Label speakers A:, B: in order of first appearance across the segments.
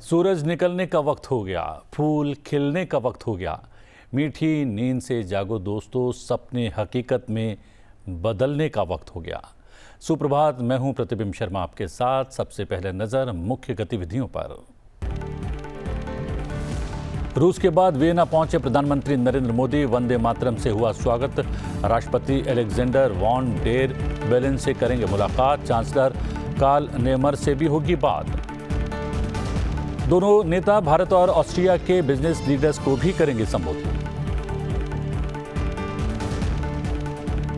A: सूरज निकलने का वक्त हो गया, फूल खिलने का वक्त हो गया। मीठी नींद से जागो दोस्तों, सपने हकीकत में बदलने का वक्त हो गया। सुप्रभात, मैं हूं प्रतिबिंब शर्मा आपके साथ। सबसे पहले नजर मुख्य गतिविधियों पर। रूस के बाद वियना पहुंचे प्रधानमंत्री नरेंद्र मोदी। वंदे मातरम से हुआ स्वागत। राष्ट्रपति अलेक्जेंडर वॉन डेर बेलेन से करेंगे मुलाकात। चांसलर कार्ल नेमर से भी होगी बात। दोनों नेता भारत और ऑस्ट्रिया के बिजनेस लीडर्स को भी करेंगे संबोधित।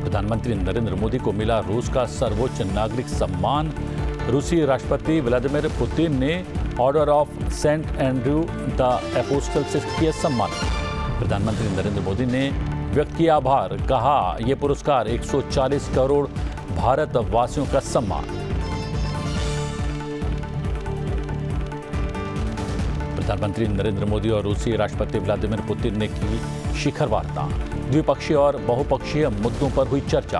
A: प्रधानमंत्री नरेंद्र मोदी को मिला रूस का सर्वोच्च नागरिक सम्मान। रूसी राष्ट्रपति व्लादिमीर पुतिन ने Order of Saint Andrew the Apostle से किया सम्मान। प्रधानमंत्री नरेंद्र मोदी ने व्यक्त किया आभार, कहा यह पुरस्कार 140 करोड़ भारतवासियों का सम्मान। प्रधानमंत्री नरेंद्र मोदी और रूसी राष्ट्रपति व्लादिमीर पुतिन ने की शिखर वार्ता। द्विपक्षीय और बहुपक्षीय मुद्दों पर हुई चर्चा।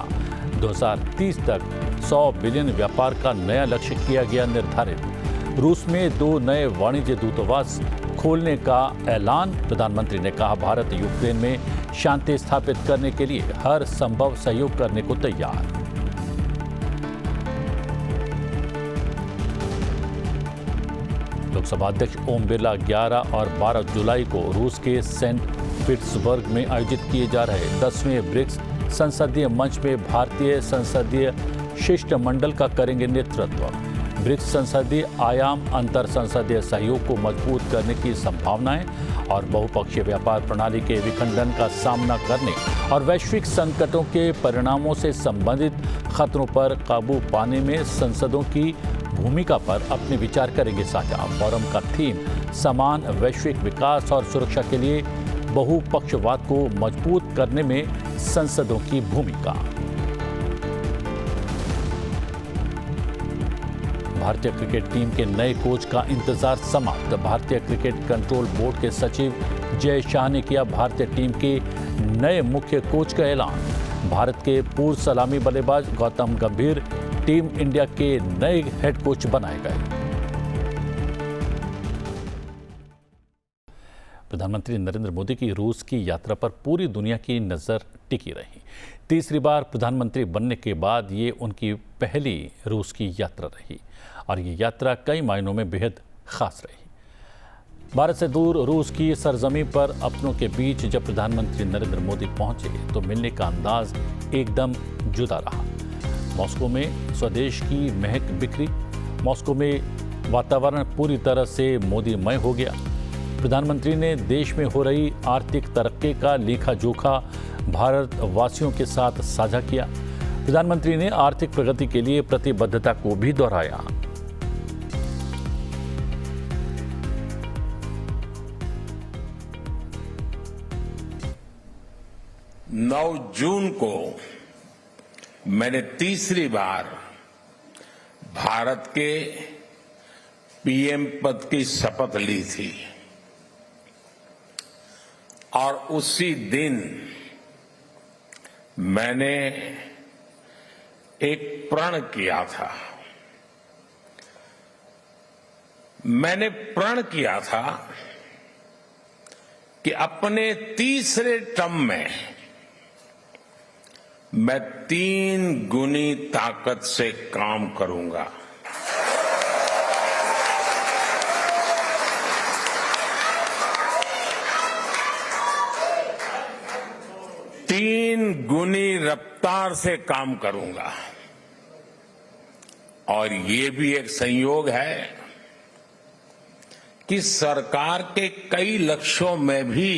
A: 2030 तक 100 बिलियन व्यापार का नया लक्ष्य किया गया निर्धारित। रूस में 2 नए वाणिज्य दूतावास खोलने का ऐलान। प्रधानमंत्री ने कहा भारत यूक्रेन में शांति स्थापित करने के लिए हर संभव सहयोग करने को तैयार। लोकसभा अध्यक्ष ओम बिरला 11 और 12 जुलाई को रूस के सेंट पीटर्सबर्ग में आयोजित किए जा रहे 10वें ब्रिक्स संसदीय मंच में भारतीय संसदीय शिष्टमंडल का करेंगे नेतृत्व। ब्रिक्स संसदीय आयाम अंतर संसदीय सहयोग को मजबूत करने की संभावनाएं और बहुपक्षीय व्यापार प्रणाली के विखंडन का सामना करने और वैश्विक संकटों के परिणामों से संबंधित खतरों पर काबू पाने में संसदों की भूमिका पर अपने विचार करेंगे साझा। फोरम का थीम समान वैश्विक विकास और सुरक्षा के लिए बहुपक्षवाद को मजबूत करने में संसदों की भूमिका। भारतीय क्रिकेट टीम के नए कोच का इंतजार समाप्त। भारतीय क्रिकेट कंट्रोल बोर्ड के सचिव जय शाह ने किया भारतीय टीम के नए मुख्य कोच का ऐलान। भारत के पूर्व सलामी बल्लेबाज गौतम गंभीर टीम इंडिया के नए हेड कोच बनाए गए। प्रधानमंत्री नरेंद्र मोदी की रूस की यात्रा पर पूरी दुनिया की नजर टिकी रही। तीसरी बार प्रधानमंत्री बनने के बाद ये उनकी पहली रूस की यात्रा रही और ये यात्रा कई मायनों में बेहद खास रही। भारत से दूर रूस की सरजमी पर अपनों के बीच जब प्रधानमंत्री नरेंद्र मोदी पहुंचे तो मिलने का अंदाज एकदम जुदा रहा। मॉस्को में स्वदेश की महक बिखरी। मॉस्को में वातावरण पूरी तरह से मोदीमय हो गया। प्रधानमंत्री ने देश में हो रही आर्थिक तरक्की का लेखा जोखा भारतवासियों के साथ साझा किया। प्रधानमंत्री ने आर्थिक प्रगति के लिए प्रतिबद्धता को भी दोहराया।
B: 9 जून को मैंने तीसरी बार भारत के पीएम पद की शपथ ली थी और उसी दिन मैंने एक प्रण किया था। मैंने प्रण किया था कि अपने तीसरे टर्म में मैं 3 गुनी ताकत से काम करूंगा। तीन गुनी रफ्तार से काम करूंगा। और ये भी एक संयोग है कि सरकार के कई लक्ष्यों में भी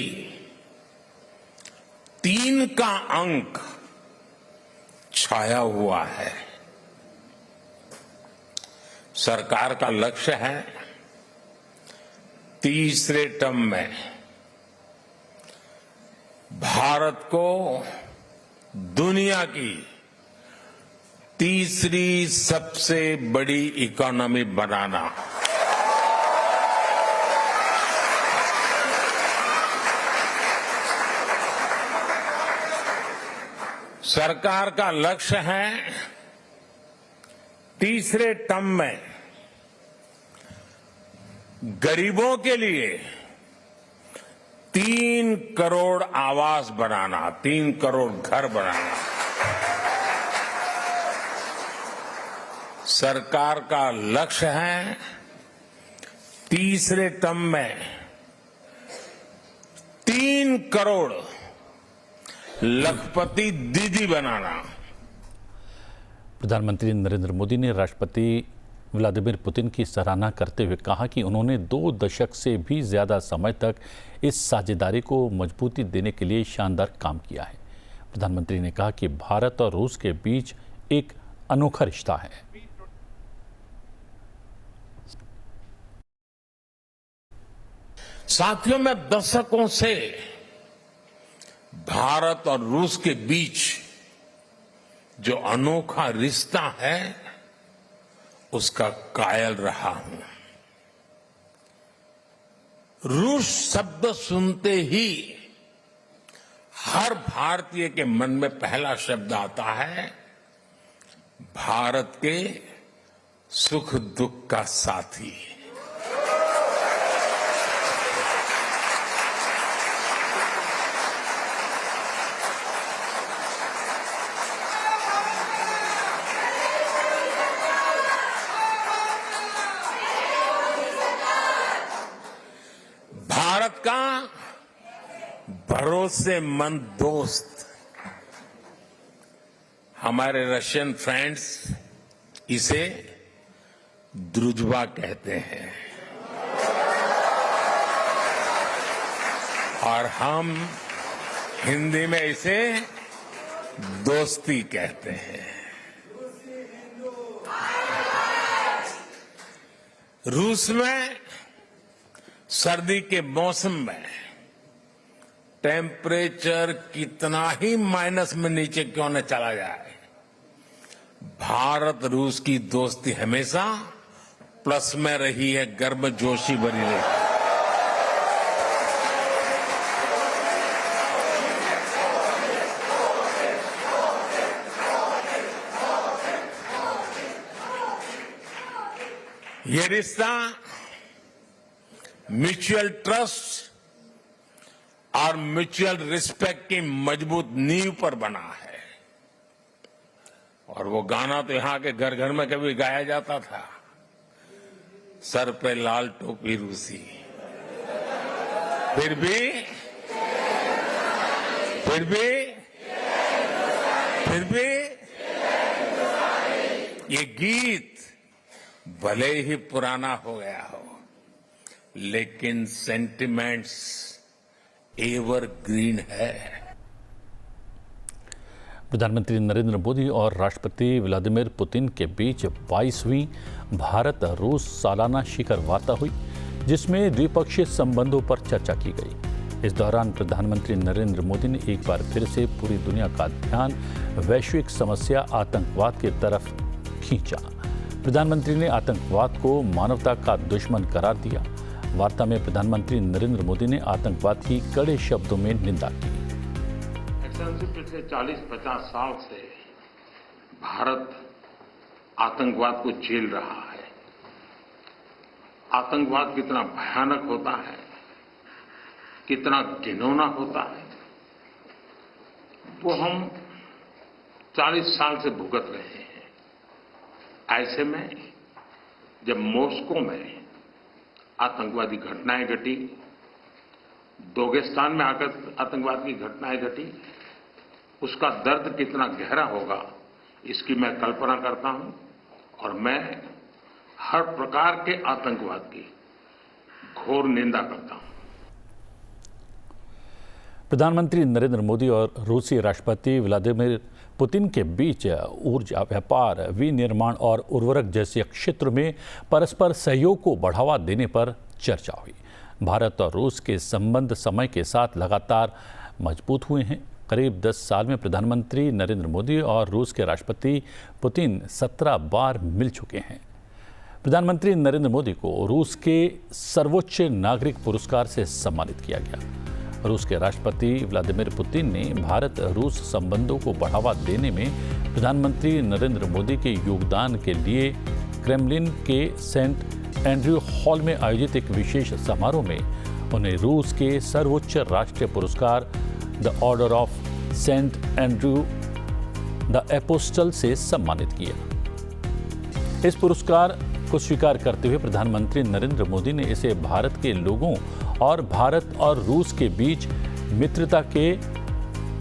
B: 3 का अंक छाया हुआ है। सरकार का लक्ष्य है तीसरे टर्म में भारत को दुनिया की तीसरी सबसे बड़ी इकोनॉमी बनाना। सरकार का लक्ष्य है तीसरे टर्म में गरीबों के लिए 3 करोड़ आवास बनाना, 3 करोड़ घर बनाना सरकार का लक्ष्य है। तीसरे टर्म में 3 करोड़ लखपति दीदी बनाना।
A: प्रधानमंत्री नरेंद्र मोदी ने राष्ट्रपति व्लादिमीर पुतिन की सराहना करते हुए कहा कि उन्होंने 2 दशक से भी ज्यादा समय तक इस साझेदारी को मजबूती देने के लिए शानदार काम किया है। प्रधानमंत्री ने कहा कि भारत और रूस के बीच एक अनोखा रिश्ता है।
B: साथियों, मैं दशकों से भारत और रूस के बीच जो अनोखा रिश्ता है उसका कायल रहा हूं। रूस शब्द सुनते ही हर भारतीय के मन में पहला शब्द आता है भारत के सुख दुख का साथी। भारत का भरोसेमंद दोस्त। हमारे रशियन फ्रेंड्स इसे द्रुजबा कहते हैं और हम हिंदी में इसे दोस्ती कहते हैं। रूस में सर्दी के मौसम में टेम्परेचर कितना ही माइनस में नीचे क्यों न चला जाए, भारत रूस की दोस्ती हमेशा प्लस में रही है, गर्मजोशी भरी रही है। ये रिश्ता म्यूचुअल ट्रस्ट और म्यूचुअल रिस्पेक्ट की मजबूत नींव पर बना है। और वो गाना तो यहां के घर घर में कभी गाया जाता था, सर पे लाल टोपी रूसी, फिर भी ये गीत भले ही पुराना हो गया हो लेकिन सेंटिमेंट्स एवरग्रीन है।
A: प्रधानमंत्री नरेंद्र मोदी और राष्ट्रपति व्लादिमीर पुतिन के बीच 22वीं भारत रूस सालाना शिखर वार्ता हुई, जिसमें द्विपक्षीय संबंधों पर चर्चा की गई। इस दौरान प्रधानमंत्री नरेंद्र मोदी ने एक बार फिर से पूरी दुनिया का ध्यान वैश्विक समस्या आतंकवाद की तरफ खींचा। प्रधानमंत्री ने आतंकवाद को मानवता का दुश्मन करार दिया। वार्ता में प्रधानमंत्री नरेंद्र मोदी ने आतंकवाद की कड़े शब्दों में निंदा की।
B: पिछले 40-50 साल से भारत आतंकवाद को झेल रहा है। आतंकवाद कितना भयानक होता है, कितना घिनौना होता है, वो हम 40 साल से भुगत रहे हैं। ऐसे में जब मॉस्को में आतंकवादी घटनाएं घटी, दागिस्तान में आकर आतंकवाद की घटनाएं घटी, उसका दर्द कितना गहरा होगा इसकी मैं कल्पना करता हूं और मैं हर प्रकार के आतंकवाद की घोर निंदा करता हूं।
A: प्रधानमंत्री नरेंद्र मोदी और रूसी राष्ट्रपति व्लादिमीर पुतिन के बीच ऊर्जा, व्यापार, विनिर्माण और उर्वरक जैसे क्षेत्र में परस्पर सहयोग को बढ़ावा देने पर चर्चा हुई। भारत और रूस के संबंध समय के साथ लगातार मजबूत हुए हैं। करीब 10 साल में प्रधानमंत्री नरेंद्र मोदी और रूस के राष्ट्रपति पुतिन 17 बार मिल चुके हैं। प्रधानमंत्री नरेंद्र मोदी को रूस के सर्वोच्च नागरिक पुरस्कार से सम्मानित किया गया। रूस के राष्ट्रपति व्लादिमीर पुतिन ने भारत रूस संबंधों को बढ़ावा देने में प्रधानमंत्री नरेंद्र मोदी के योगदान के लिए क्रेमलिन के सेंट एंड्रयू हॉल में आयोजित एक विशेष समारोह में उन्हें रूस के सर्वोच्च राष्ट्रीय पुरस्कार the Order of Saint Andrew the Apostle से सम्मानित किया। इस पुरस्कार को स्वीकार करते हुए प्रधानमंत्री नरेंद्र मोदी ने इसे भारत के लोगों और भारत और रूस के बीच मित्रता के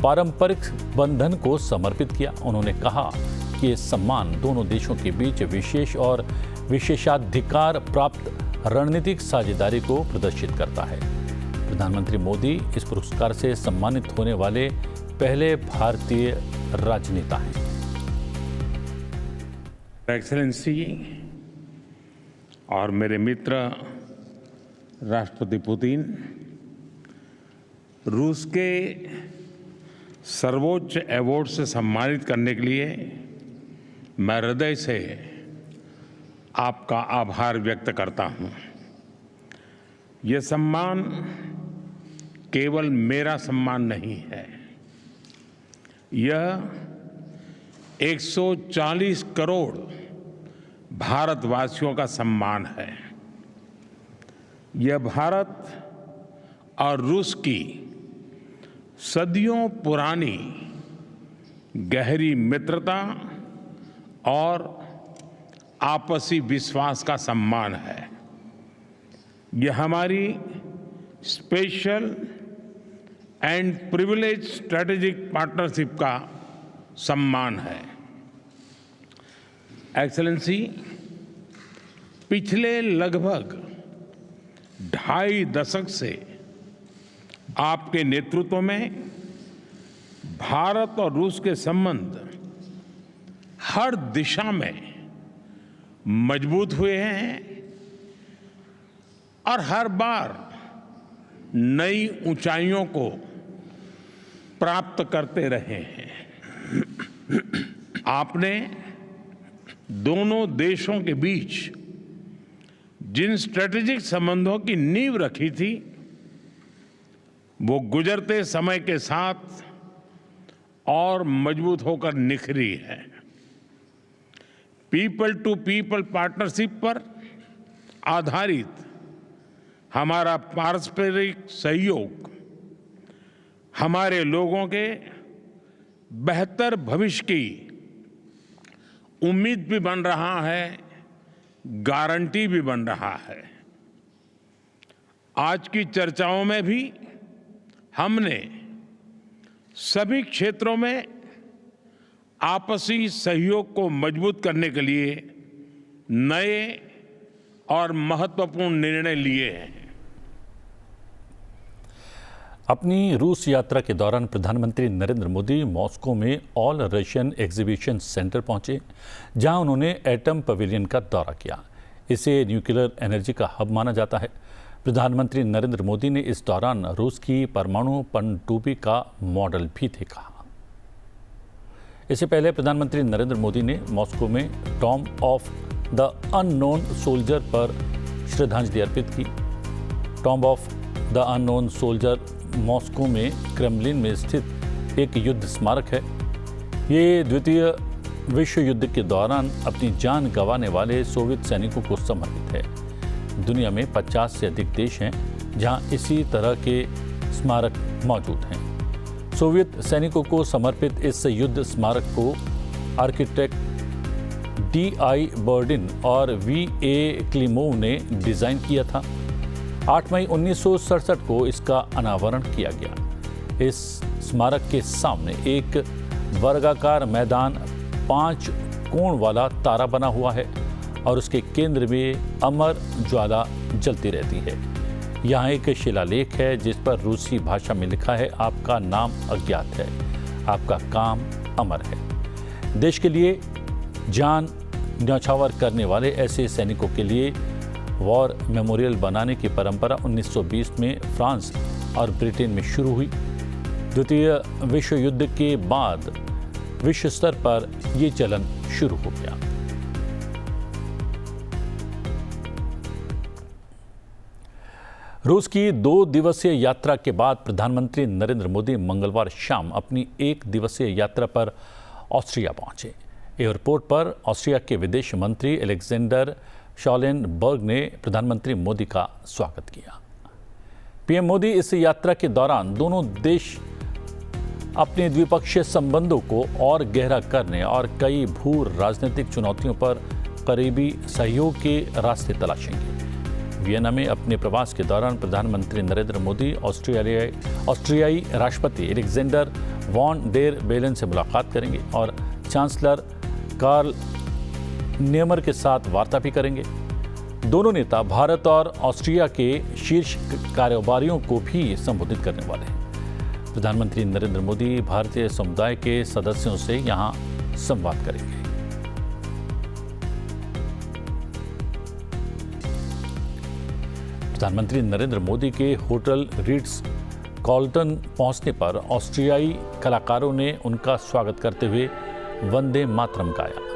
A: पारंपरिक बंधन को समर्पित किया। उन्होंने कहा कि ये सम्मान दोनों देशों के बीच विशेष और विशेषाधिकार प्राप्त रणनीतिक साझेदारी को प्रदर्शित करता है। प्रधानमंत्री मोदी इस पुरस्कार से सम्मानित होने वाले पहले भारतीय राजनेता हैं।
C: एक्सेलेंसी और मेरे मित्र राष्ट्रपति पुतिन, रूस के सर्वोच्च अवार्ड से सम्मानित करने के लिए मैं हृदय से आपका आभार व्यक्त करता हूं। यह सम्मान केवल मेरा सम्मान नहीं है, यह 140 करोड़ भारतवासियों का सम्मान है। यह भारत और रूस की सदियों पुरानी गहरी मित्रता और आपसी विश्वास का सम्मान है। यह हमारी special and privilege strategic partnership का सम्मान है। एक्सेलेंसी, पिछले लगभग 2.5 दशक से आपके नेतृत्व में भारत और रूस के संबंध हर दिशा में मजबूत हुए हैं और हर बार नई ऊंचाइयों को प्राप्त करते रहे हैं। आपने दोनों देशों के बीच जिन स्ट्रेटेजिक संबंधों की नींव रखी थी, वो गुजरते समय के साथ और मजबूत होकर निखरी है। पीपल टू पीपल पार्टनरशिप पर आधारित हमारा पारस्परिक सहयोग हमारे लोगों के बेहतर भविष्य की उम्मीद भी बन रहा है, गारंटी भी बन रहा है। आज की चर्चाओं में भी हमने सभी क्षेत्रों में आपसी सहयोग को मजबूत करने के लिए नए और महत्वपूर्ण निर्णय लिए हैं।
A: अपनी रूस यात्रा के दौरान प्रधानमंत्री नरेंद्र मोदी मॉस्को में ऑल रशियन एग्जीबिशन सेंटर पहुंचे, जहां उन्होंने एटम पवेलियन का दौरा किया। इसे न्यूक्लियर एनर्जी का हब माना जाता है। प्रधानमंत्री नरेंद्र मोदी ने इस दौरान रूस की परमाणु पनडुब्बी का मॉडल भी देखा। इससे पहले प्रधानमंत्री नरेंद्र मोदी ने मॉस्को में tomb of the unknown soldier पर श्रद्धांजलि अर्पित की। Tomb of the unknown soldier Moscow में क्रेमलिन में स्थित एक युद्ध स्मारक है। ये द्वितीय विश्व युद्ध के दौरान अपनी जान गंवाने वाले सोवियत सैनिकों को समर्पित है। दुनिया में 50 से अधिक देश हैं जहां इसी तरह के स्मारक मौजूद हैं। सोवियत सैनिकों को समर्पित इस युद्ध स्मारक को आर्किटेक्ट D.I. बर्डिन और V.A. क्लिमोव ने डिज़ाइन किया था। 8 मई 1967 को इसका अनावरण किया गया। इस स्मारक के सामने एक वर्गाकार मैदान 5 कोण वाला तारा बना हुआ है और उसके केंद्र में अमर ज्वाला जलती रहती है। यहाँ एक शिलालेख है जिस पर रूसी भाषा में लिखा है, आपका नाम अज्ञात है, आपका काम अमर है। देश के लिए जान न्यौछावर करने वाले ऐसे सैनिकों के लिए वॉर मेमोरियल बनाने की परंपरा 1920 में फ्रांस और ब्रिटेन में शुरू हुई। द्वितीय विश्व युद्ध के बाद विश्व स्तर पर ये चलन शुरू हो गया। रूस की 2 दिवसीय यात्रा के बाद प्रधानमंत्री नरेंद्र मोदी मंगलवार शाम अपनी 1 दिवसीय यात्रा पर ऑस्ट्रिया पहुंचे। एयरपोर्ट पर ऑस्ट्रिया के विदेश मंत्री अलेक्जेंडर शॉलेनबर्ग ने प्रधानमंत्री मोदी का स्वागत किया। पीएम मोदी इस यात्रा के दौरान दोनों देश अपने द्विपक्षीय संबंधों को और गहरा करने और कई भू राजनीतिक चुनौतियों पर करीबी सहयोग के रास्ते तलाशेंगे। वियना में अपने प्रवास के दौरान प्रधानमंत्री नरेंद्र मोदी ऑस्ट्रियाई राष्ट्रपति अलेक्जेंडर वॉन डेर बेलेन से मुलाकात करेंगे और चांसलर कार्ल नेमर के साथ वार्ता भी करेंगे। दोनों नेता भारत और ऑस्ट्रिया के शीर्ष कारोबारियों को भी संबोधित करने वाले हैं। प्रधानमंत्री नरेंद्र मोदी भारतीय समुदाय के सदस्यों से यहां संवाद करेंगे। प्रधानमंत्री नरेंद्र मोदी के होटल रीट्स कॉल्टन पहुंचने पर ऑस्ट्रियाई कलाकारों ने उनका स्वागत करते हुए वंदे मातरम गाया।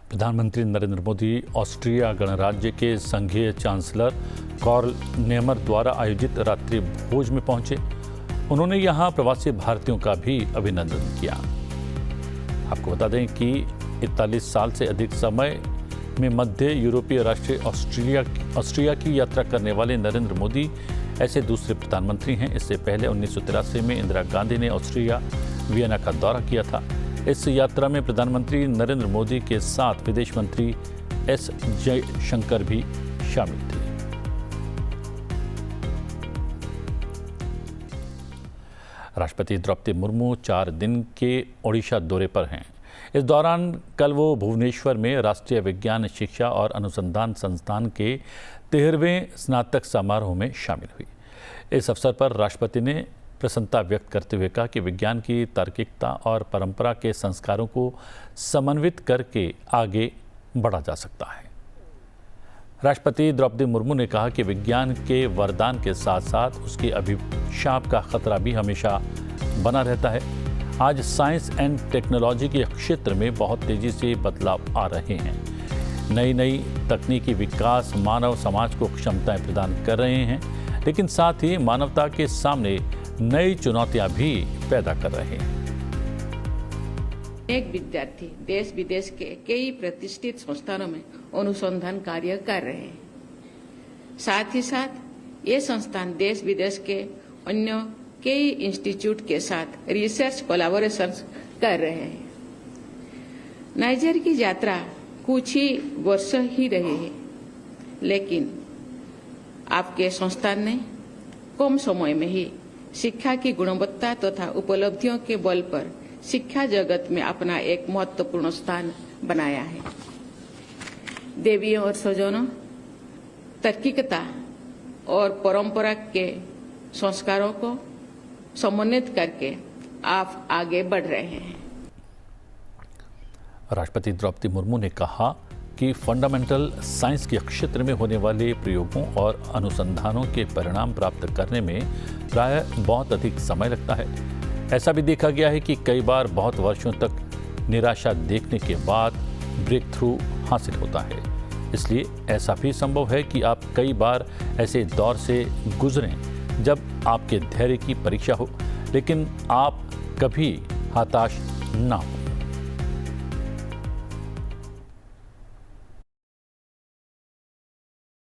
A: प्रधानमंत्री नरेंद्र मोदी ऑस्ट्रिया गणराज्य के संघीय चांसलर कार्ल नेमर द्वारा आयोजित रात्रि भोज में पहुंचे। उन्होंने यहां प्रवासी भारतीयों का भी अभिनंदन किया। आपको बता दें कि 41 साल से अधिक समय में मध्य यूरोपीय राष्ट्र ऑस्ट्रिया की यात्रा करने वाले नरेंद्र मोदी ऐसे दूसरे प्रधानमंत्री हैं। इससे पहले 1983 में इंदिरा गांधी ने ऑस्ट्रिया वियना का दौरा किया था। इस यात्रा में प्रधानमंत्री नरेंद्र मोदी के साथ विदेश मंत्री एस जयशंकर भी शामिल थे। राष्ट्रपति द्रौपदी मुर्मू 4 दिन के ओडिशा दौरे पर हैं। इस दौरान कल वो भुवनेश्वर में राष्ट्रीय विज्ञान शिक्षा और अनुसंधान संस्थान के 13वें स्नातक समारोह में शामिल हुई। इस अवसर पर राष्ट्रपति ने प्रसन्नता व्यक्त करते हुए कहा कि विज्ञान की तार्किकता और परंपरा के संस्कारों को समन्वित करके आगे बढ़ा जा सकता है। राष्ट्रपति द्रौपदी मुर्मू ने कहा कि विज्ञान के वरदान के साथ साथ उसके अभिशाप का खतरा भी हमेशा बना रहता है। आज साइंस एंड टेक्नोलॉजी के क्षेत्र में बहुत तेजी से बदलाव आ रहे हैं। नई नई तकनीकी विकास मानव समाज को क्षमताएं प्रदान कर रहे हैं, लेकिन साथ ही मानवता के सामने नई चुनौतियां भी पैदा कर रहे हैं।
D: एक विद्यार्थी देश विदेश के कई प्रतिष्ठित संस्थानों में अनुसंधान कार्य कर रहे हैं। साथ ही साथ ये संस्थान देश विदेश के अन्य कई इंस्टीट्यूट के साथ रिसर्च कोलैबोरेशन कर रहे हैं। नाइजर की यात्रा कुछ ही वर्ष ही रहे हैं, लेकिन आपके संस्थान ने कम समय में ही शिक्षा की गुणवत्ता तथा उपलब्धियों के बल पर शिक्षा जगत में अपना एक महत्वपूर्ण स्थान बनाया है। देवियों और स्वजनों, तार्किकता और परंपरा के संस्कारों को समन्वित करके आप आगे बढ़ रहे हैं।
A: राष्ट्रपति द्रौपदी मुर्मू ने कहा कि फंडामेंटल साइंस के क्षेत्र में होने वाले प्रयोगों और अनुसंधानों के परिणाम प्राप्त करने में प्रायः बहुत अधिक समय लगता है। ऐसा भी देखा गया है कि कई बार बहुत वर्षों तक निराशा देखने के बाद ब्रेक थ्रू हासिल होता है। इसलिए ऐसा भी संभव है कि आप कई बार ऐसे दौर से गुजरें जब आपके धैर्य की परीक्षा हो, लेकिन आप कभी हताश ना हो।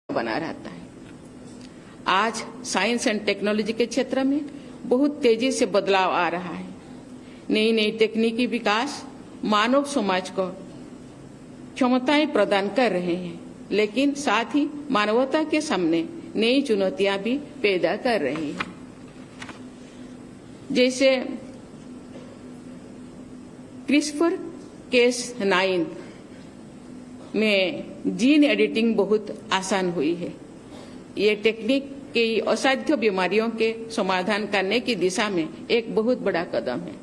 D: बना रहता है। आज साइंस एंड टेक्नोलॉजी के क्षेत्र में बहुत तेजी से बदलाव आ रहा है। नई नई तकनीकी विकास मानव समाज को क्षमताएं प्रदान कर रहे हैं, लेकिन साथ ही मानवता के सामने नई चुनौतियां भी पैदा कर रही हैं। जैसे CRISPR-Cas9 में जीन एडिटिंग बहुत आसान हुई है। ये टेक्निक कई असाध्य बीमारियों के समाधान करने की दिशा में एक बहुत बड़ा कदम है,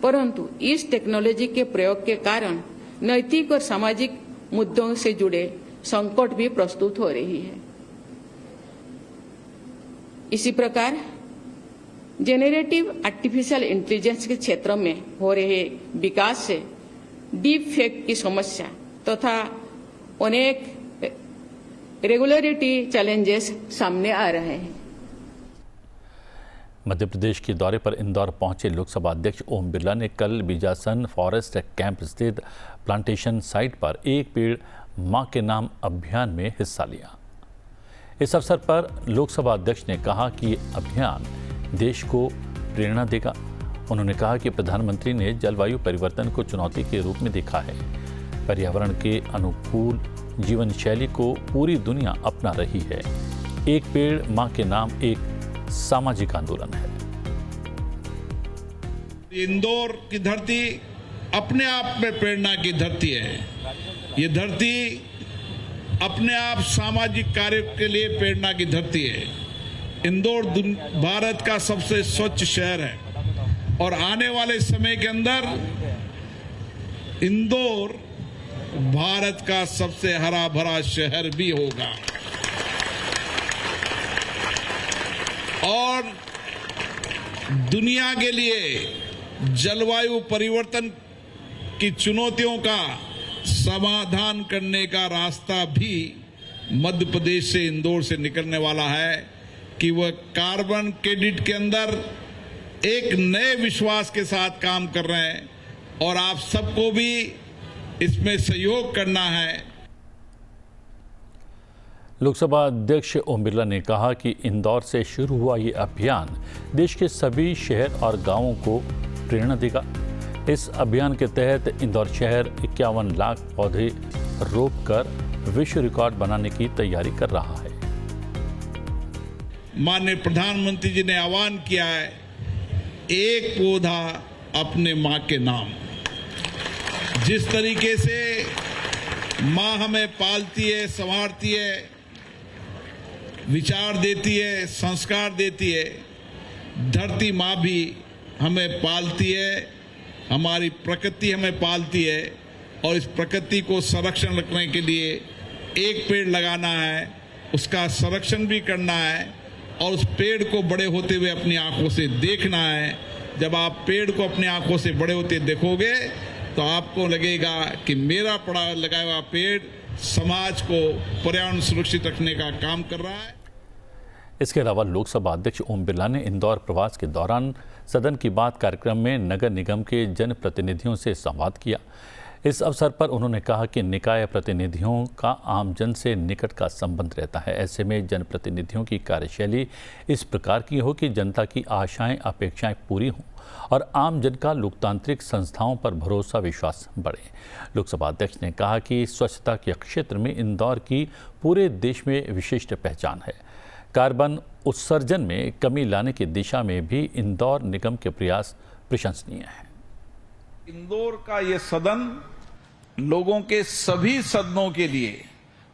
D: परंतु इस टेक्नोलॉजी के प्रयोग के कारण नैतिक और सामाजिक मुद्दों से जुड़े संकट भी प्रस्तुत हो रही है। इसी प्रकार जेनरेटिव आर्टिफिशियल इंटेलिजेंस के क्षेत्र में हो रहे विकास से डीप फेक की समस्या तथा अनेक रेगुलरिटी चैलेंजेस सामने आ रहे हैं।
A: मध्य प्रदेश के दौरे पर इंदौर पहुंचे लोकसभा अध्यक्ष ओम बिरला ने कल बीजासन फॉरेस्ट कैंप स्थित प्लांटेशन साइट पर एक पेड़ मां के नाम अभियान में हिस्सा लिया। इस अवसर पर लोकसभा अध्यक्ष ने कहा कि ये अभियान देश को प्रेरणा देगा। उन्होंने कहा कि प्रधानमंत्री ने जलवायु परिवर्तन को चुनौती के रूप में देखा है। पर्यावरण के अनुकूल जीवन शैली को पूरी दुनिया अपना रही है। एक पेड़ मां के नाम एक सामाजिक आंदोलन है।
E: इंदौर की धरती अपने आप में प्रेरणा की धरती है। ये धरती अपने आप सामाजिक कार्य के लिए प्रेरणा की धरती है। इंदौर भारत का सबसे स्वच्छ शहर है और आने वाले समय के अंदर इंदौर भारत का सबसे हरा भरा शहर भी होगा। और दुनिया के लिए जलवायु परिवर्तन की चुनौतियों का समाधान करने का रास्ता भी मध्य प्रदेश से इंदौर से निकलने वाला है कि वह कार्बन क्रेडिट के अंदर एक नए विश्वास के साथ काम कर रहे हैं और आप सबको भी इसमें सहयोग करना है।
A: लोकसभा अध्यक्ष ओम बिरला ने कहा कि इंदौर से शुरू हुआ ये अभियान देश के सभी शहर और गांवों को प्रेरणा देगा। इस अभियान के तहत इंदौर शहर 51 लाख पौधे रोपकर विश्व रिकॉर्ड बनाने की तैयारी कर रहा है।
E: माननीय प्रधानमंत्री जी ने आह्वान किया है, एक पौधा अपने मां के नाम। जिस तरीके से मां हमें पालती है, संवारती है, विचार देती है, संस्कार देती है, धरती मां भी हमें पालती है, हमारी प्रकृति हमें पालती है और इस प्रकृति को संरक्षण रखने के लिए एक पेड़ लगाना है, उसका संरक्षण भी करना है और उस पेड़ को बड़े होते हुए अपनी आंखों से देखना है। जब आप पेड़ को अपनी आंखों से बड़े होते देखोगे तो आपको लगेगा कि मेरा लगाया हुआ पेड़ समाज को पर्यावरण सुरक्षित रखने का काम कर रहा है।
A: इसके अलावा लोकसभा अध्यक्ष ओम बिरला ने इंदौर प्रवास के दौरान सदन की बात कार्यक्रम में नगर निगम के जनप्रतिनिधियों से संवाद किया। इस अवसर पर उन्होंने कहा कि निकाय प्रतिनिधियों का आमजन से निकट का संबंध रहता है। ऐसे में जनप्रतिनिधियों की कार्यशैली इस प्रकार की हो कि जनता की आशाएं अपेक्षाएं पूरी हों और आम जन का लोकतांत्रिक संस्थाओं पर भरोसा विश्वास बढ़े। लोकसभा अध्यक्ष ने कहा कि स्वच्छता के क्षेत्र में इंदौर की पूरे देश में विशिष्ट पहचान है। कार्बन उत्सर्जन में कमी लाने की दिशा में भी इंदौर निगम के प्रयास प्रशंसनीय हैं।
E: इंदौर का ये सदन लोगों के सभी सदनों के लिए,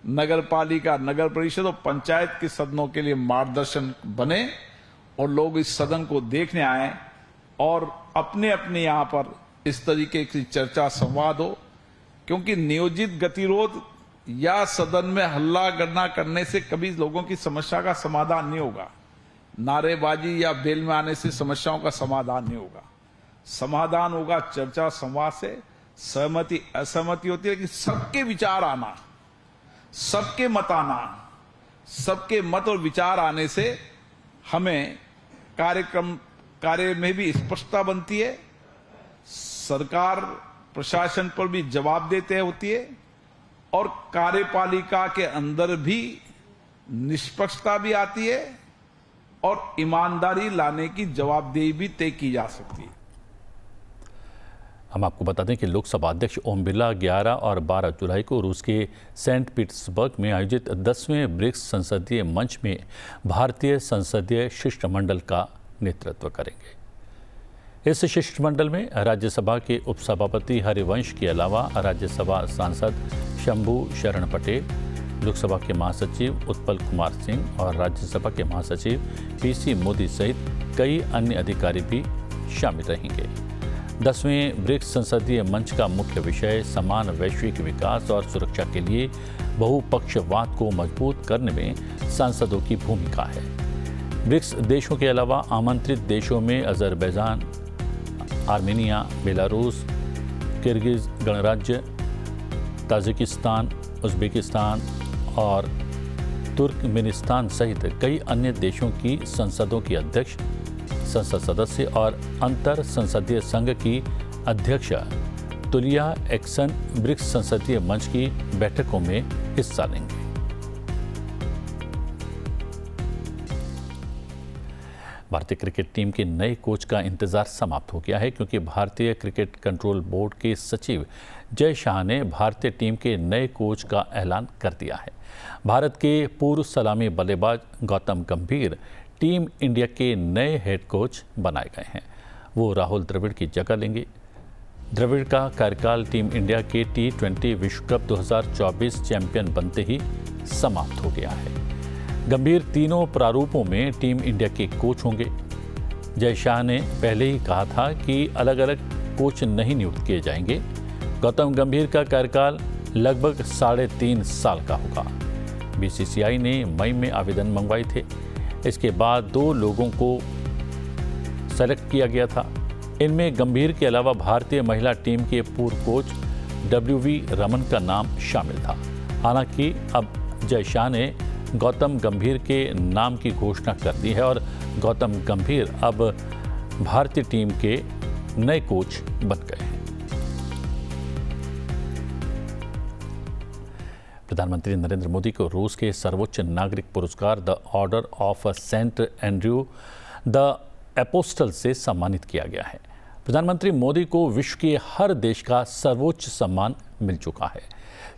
E: नगर पालिका, नगर परिषद और पंचायत के सदनों के लिए मार्गदर्शन बने और लोग इस सदन को देखने आए और अपने अपने यहाँ पर इस तरीके की चर्चा संवाद हो, क्योंकि नियोजित गतिरोध या सदन में हल्ला गन्ना करने से कभी लोगों की समस्या का समाधान नहीं होगा। नारेबाजी या बेल में आने से समस्याओं का समाधान नहीं होगा। समाधान होगा चर्चा संवाद से। सहमति असहमति होती है कि सबके विचार आना, सबके मत आना, सबके मत और विचार आने से हमें कार्य में भी स्पष्टता बनती है, सरकार प्रशासन पर भी जवाब देते होती है और कार्यपालिका के अंदर भी निष्पक्षता भी आती है और ईमानदारी लाने की जवाबदेही भी तय की जा सकती है।
A: हम आपको बता दें कि लोकसभा अध्यक्ष ओम बिरला 11 और 12 जुलाई को रूस के सेंट पीटर्सबर्ग में आयोजित 10वें ब्रिक्स संसदीय मंच में भारतीय संसदीय शिष्टमंडल का नेतृत्व करेंगे। इस शिष्टमंडल में राज्यसभा के उपसभापति हरिवंश के अलावा राज्यसभा सांसद शंभू शरण पटेल, लोकसभा के महासचिव उत्पल कुमार सिंह और राज्यसभा के महासचिव पीसी मोदी सहित कई अन्य अधिकारी भी शामिल रहेंगे। 10वें ब्रिक्स संसदीय मंच का मुख्य विषय समान वैश्विक विकास और सुरक्षा के लिए बहुपक्षवाद को मजबूत करने में सांसदों की भूमिका है। ब्रिक्स देशों के अलावा आमंत्रित देशों में अजरबैजान, आर्मेनिया, बेलारूस, किर्गिज गणराज्य, ताजिकिस्तान, उज़्बेकिस्तान और तुर्कमेनिस्तान सहित कई अन्य देशों की संसदों की अध्यक्ष, संसद सदस्य और अंतर संसदीय संघ की अध्यक्ष तुलिया एक्सन ब्रिक्स संसदीय मंच की बैठकों में हिस्सा लेंगे। भारतीय क्रिकेट टीम के नए कोच का इंतजार समाप्त हो गया है, क्योंकि भारतीय क्रिकेट कंट्रोल बोर्ड के सचिव जय शाह ने भारतीय टीम के नए कोच का ऐलान कर दिया है। भारत के पूर्व सलामी बल्लेबाज गौतम गंभीर टीम इंडिया के नए हेड कोच बनाए गए हैं। वो राहुल द्रविड़ की जगह लेंगे। द्रविड़ का कार्यकाल टीम इंडिया के T20 विश्व कप 2024 चैंपियन बनते ही समाप्त हो गया है। गंभीर तीनों प्रारूपों में टीम इंडिया के कोच होंगे। जय शाह ने पहले ही कहा था कि अलग अलग कोच नहीं नियुक्त किए जाएंगे। गौतम गंभीर का कार्यकाल लगभग 3.5 साल का होगा। BCCI ने मई में आवेदन मंगवाए थे। इसके बाद 2 लोगों को सेलेक्ट किया गया था। इनमें गंभीर के अलावा भारतीय महिला टीम के पूर्व कोच WV रमन का नाम शामिल था। हालांकि अब जय शाह ने गौतम गंभीर के नाम की घोषणा कर दी है और गौतम गंभीर अब भारतीय टीम के नए कोच बन गए हैं। प्रधानमंत्री नरेंद्र मोदी को रूस के सर्वोच्च नागरिक पुरस्कार the Order of Saint Andrew the Apostle से सम्मानित किया गया है। प्रधानमंत्री मोदी को विश्व के हर देश का सर्वोच्च सम्मान मिल चुका है।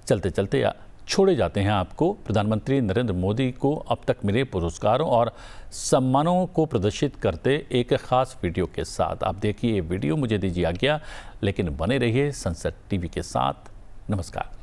A: चलते चलते छोड़े जाते हैं आपको प्रधानमंत्री नरेंद्र मोदी को अब तक मिले पुरस्कारों और सम्मानों को प्रदर्शित करते एक खास वीडियो के साथ। आप देखिए ये वीडियो, मुझे दीजिए आज्ञा, लेकिन बने रहिए संसद टीवी के साथ। नमस्कार।